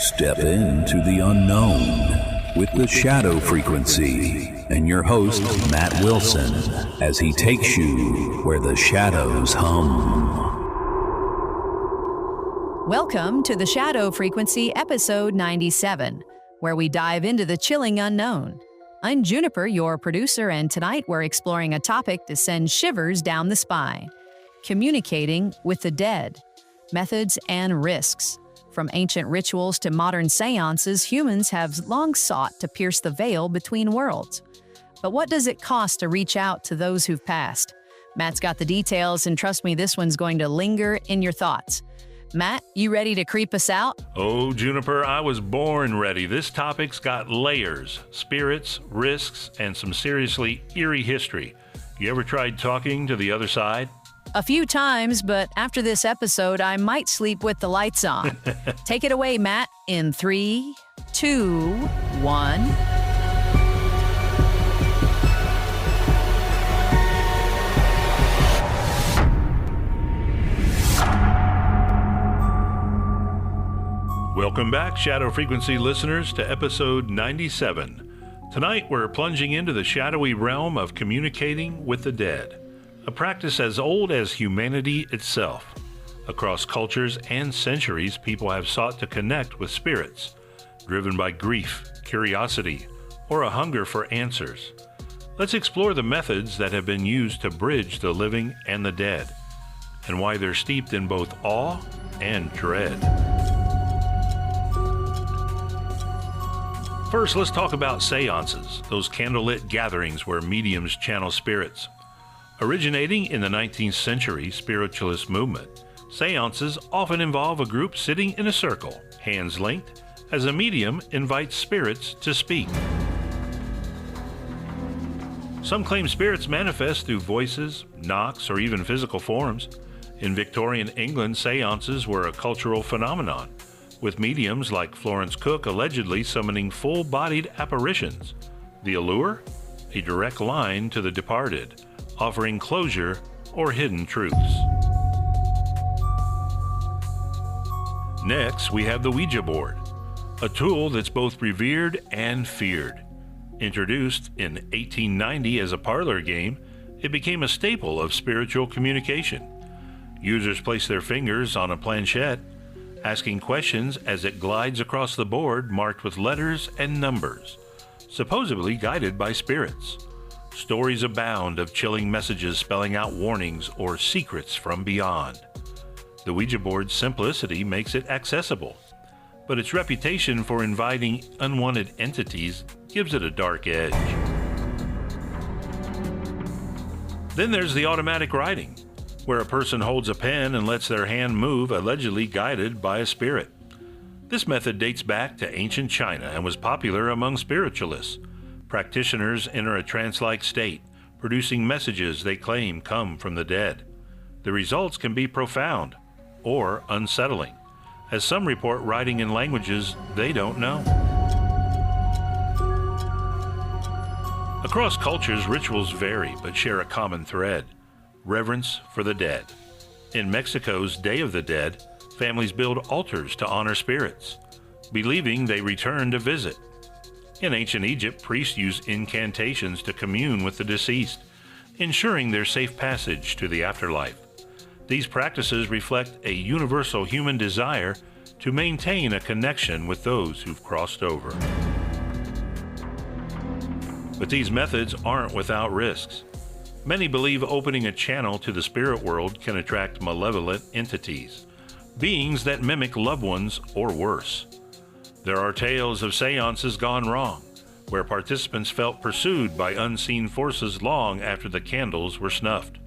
Step into the unknown with the shadow frequency and your host, Matt Wilson, as he takes you where the shadows hum. Welcome to the Shadow Frequency, episode 97, where we dive into the chilling unknown. I'm Juniper, your producer, and tonight we're exploring a topic to send shivers down the spine: communicating with the dead, methods and risks. From ancient rituals to modern seances, humans have long sought to pierce the veil between worlds. But what does it cost to reach out to those who've passed? Matt's got the details, and trust me, this one's going to linger in your thoughts. Matt, you ready to creep us out? Oh, Juniper, I was born ready. This topic's got layers, spirits, risks, and some seriously eerie history. You ever tried talking to the other side? A few times, but after this episode, I might sleep with the lights on. Take it away, Matt, in 3, 2, 1. Welcome back, Shadow Frequency listeners, to episode 97. Tonight, we're plunging into the shadowy realm of communicating with the dead, a practice as old as humanity itself. Across cultures and centuries, people have sought to connect with spirits, driven by grief, curiosity, or a hunger for answers. Let's explore the methods that have been used to bridge the living and the dead, and why they're steeped in both awe and dread. First, let's talk about seances, those candlelit gatherings where mediums channel spirits. Originating in the 19th century spiritualist movement, seances often involve a group sitting in a circle, hands linked, as a medium invites spirits to speak. Some claim spirits manifest through voices, knocks, or even physical forms. In Victorian England, seances were a cultural phenomenon, with mediums like Florence Cook allegedly summoning full-bodied apparitions. The allure? A direct line to the departed, offering closure or hidden truths. Next, we have the Ouija board, a tool that's both revered and feared. Introduced in 1890 as a parlor game, it became a staple of spiritual communication. Users place their fingers on a planchette, asking questions as it glides across the board marked with letters and numbers, supposedly guided by spirits. Stories abound of chilling messages spelling out warnings or secrets from beyond. The Ouija board's simplicity makes it accessible, but its reputation for inviting unwanted entities gives it a dark edge. Then there's the automatic writing, where a person holds a pen and lets their hand move, allegedly guided by a spirit. This method dates back to ancient China and was popular among spiritualists. Practitioners enter a trance-like state, producing messages they claim come from the dead. The results can be profound or unsettling, as some report writing in languages they don't know. Across cultures, rituals vary but share a common thread: reverence for the dead. In Mexico's Day of the Dead, families build altars to honor spirits, believing they return to visit. In ancient Egypt, priests used incantations to commune with the deceased, ensuring their safe passage to the afterlife. These practices reflect a universal human desire to maintain a connection with those who've crossed over. But these methods aren't without risks. Many believe opening a channel to the spirit world can attract malevolent entities, beings that mimic loved ones or worse. There are tales of seances gone wrong, where participants felt pursued by unseen forces long after the candles were snuffed.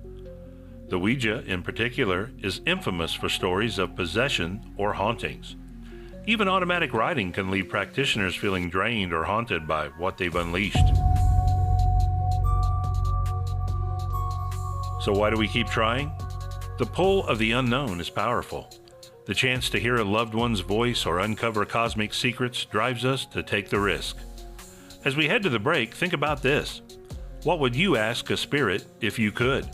The Ouija, in particular, is infamous for stories of possession or hauntings. Even automatic writing can leave practitioners feeling drained or haunted by what they've unleashed. So why do we keep trying? The pull of the unknown is powerful. The chance to hear a loved one's voice or uncover cosmic secrets drives us to take the risk. As we head to the break, think about this. What would you ask a spirit if you could?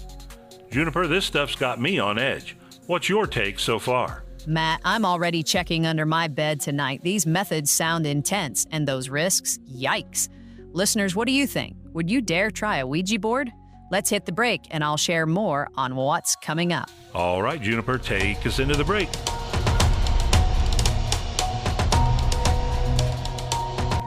Juniper, this stuff's got me on edge. What's your take so far? Matt, I'm already checking under my bed tonight. These methods sound intense, and those risks, yikes. Listeners, what do you think? Would you dare try a Ouija board? Let's hit the break, and I'll share more on what's coming up. All right, Juniper, take us into the break.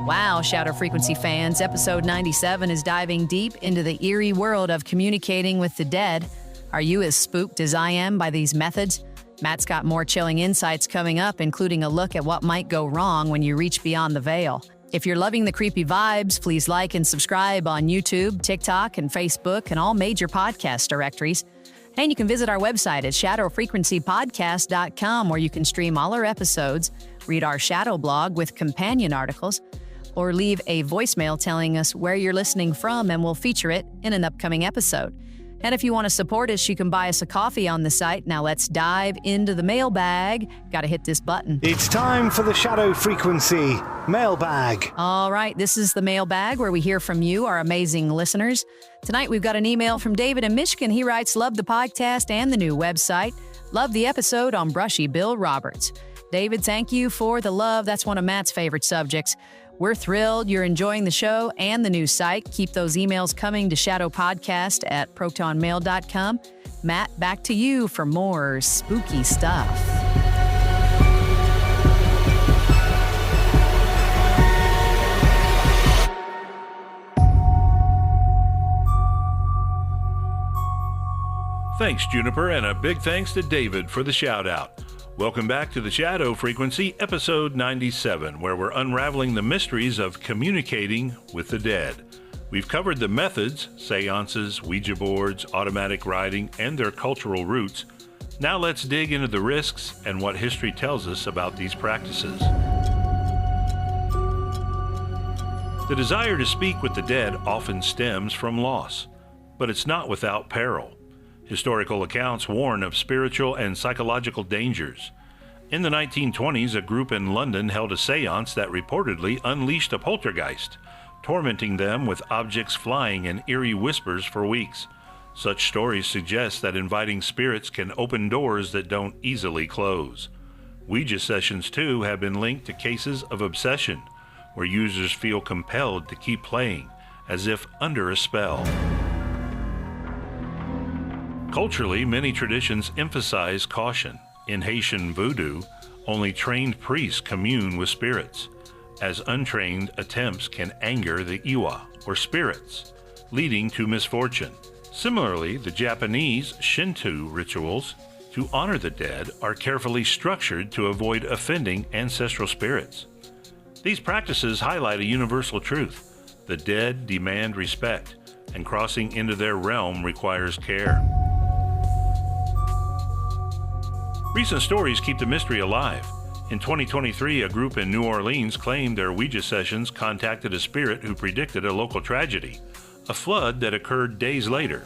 Wow, Shadow Frequency fans, episode 97 is diving deep into the eerie world of communicating with the dead. Are you as spooked as I am by these methods? Matt's got more chilling insights coming up, including a look at what might go wrong when you reach beyond the veil. If you're loving the creepy vibes, please like and subscribe on YouTube, TikTok, and Facebook, and all major podcast directories. And you can visit our website at shadowfrequencypodcast.com, where you can stream all our episodes, read our shadow blog with companion articles, or leave a voicemail telling us where you're listening from, and we'll feature it in an upcoming episode. And if you want to support us, you can buy us a coffee on the site. Now let's dive into the mailbag. Gotta hit this button. It's time for the Shadow Frequency mailbag. All right, this is the mailbag where we hear from you, our amazing listeners. Tonight we've got an email from David in Michigan. He writes, love the podcast and the new website. Love the episode on Brushy Bill Roberts. David, thank you for the love. That's one of Matt's favorite subjects. We're thrilled you're enjoying the show and the new site. Keep those emails coming to shadowpodcast@protonmail.com. Matt, back to you for more spooky stuff. Thanks, Juniper, and a big thanks to David for the shout-out. Welcome back to the Shadow Frequency, episode 97, where we're unraveling the mysteries of communicating with the dead. We've covered the methods, séances, Ouija boards, automatic writing, and their cultural roots. Now let's dig into the risks and what history tells us about these practices. The desire to speak with the dead often stems from loss, but it's not without peril. Historical accounts warn of spiritual and psychological dangers. In the 1920s, a group in London held a séance that reportedly unleashed a poltergeist, tormenting them with objects flying and eerie whispers for weeks. Such stories suggest that inviting spirits can open doors that don't easily close. Ouija sessions, too, have been linked to cases of obsession, where users feel compelled to keep playing, as if under a spell. Culturally, many traditions emphasize caution. In Haitian voodoo, only trained priests commune with spirits, as untrained attempts can anger the iwa, or spirits, leading to misfortune. Similarly, the Japanese Shinto rituals to honor the dead are carefully structured to avoid offending ancestral spirits. These practices highlight a universal truth: the dead demand respect, and crossing into their realm requires care. Recent stories keep the mystery alive. In 2023, a group in New Orleans claimed their Ouija sessions contacted a spirit who predicted a local tragedy, a flood that occurred days later.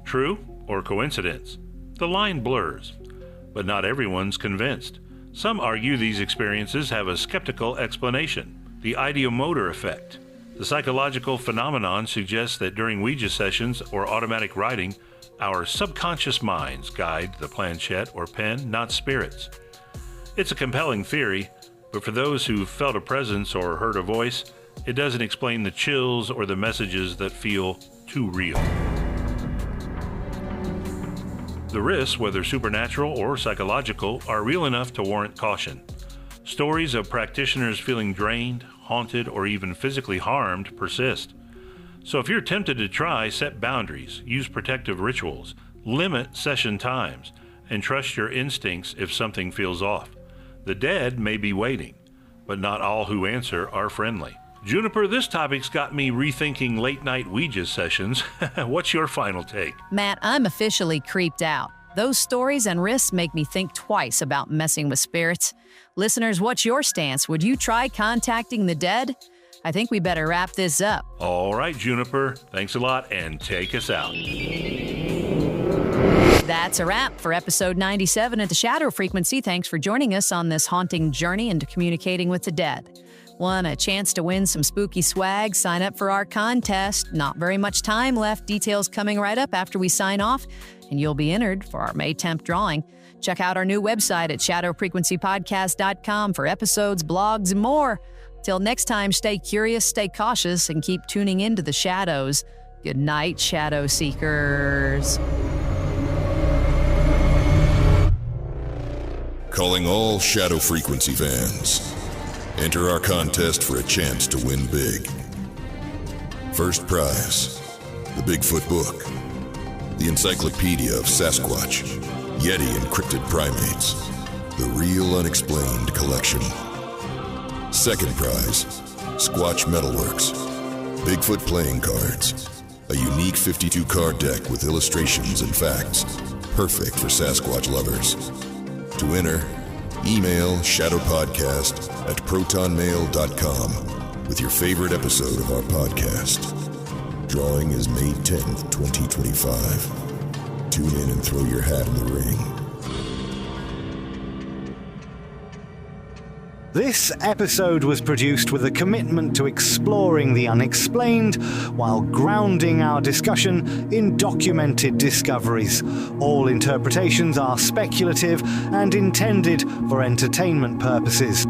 True or coincidence? The line blurs, but not everyone's convinced. Some argue these experiences have a skeptical explanation: the ideomotor effect. The psychological phenomenon suggests that during Ouija sessions or automatic writing, our subconscious minds guide the planchette or pen, not spirits. It's a compelling theory, but for those who felt a presence or heard a voice, it doesn't explain the chills or the messages that feel too real. The risks, whether supernatural or psychological, are real enough to warrant caution. Stories of practitioners feeling drained, haunted, or even physically harmed persist. So if you're tempted to try, set boundaries, use protective rituals, limit session times, and trust your instincts if something feels off. The dead may be waiting, but not all who answer are friendly. Juniper, this topic's got me rethinking late-night Ouija sessions. What's your final take? Matt, I'm officially creeped out. Those stories and risks make me think twice about messing with spirits. Listeners, what's your stance? Would you try contacting the dead? I think we better wrap this up. All right, Juniper. Thanks a lot, and take us out. That's a wrap for episode 97 of The Shadow Frequency. Thanks for joining us on this haunting journey into communicating with the dead. Want a chance to win some spooky swag? Sign up for our contest. Not very much time left. Details coming right up after we sign off, and you'll be entered for our May 10th drawing. Check out our new website at shadowfrequencypodcast.com for episodes, blogs, and more. Till next time, stay curious, stay cautious, and keep tuning into the shadows. Good night, Shadow Seekers. Calling all Shadow Frequency fans. Enter our contest for a chance to win big. First prize, the Bigfoot book, the Encyclopedia of Sasquatch, Yeti and Cryptid Primates, the Real Unexplained Collection. Second prize, Squatch Metalworks, Bigfoot playing cards, a unique 52-card deck with illustrations and facts, perfect for Sasquatch lovers. To enter, email shadowpodcast@protonmail.com with your favorite episode of our podcast. Drawing is May 10th, 2025. Tune in and throw your hat in the ring. This episode was produced with a commitment to exploring the unexplained while grounding our discussion in documented discoveries. All interpretations are speculative and intended for entertainment purposes.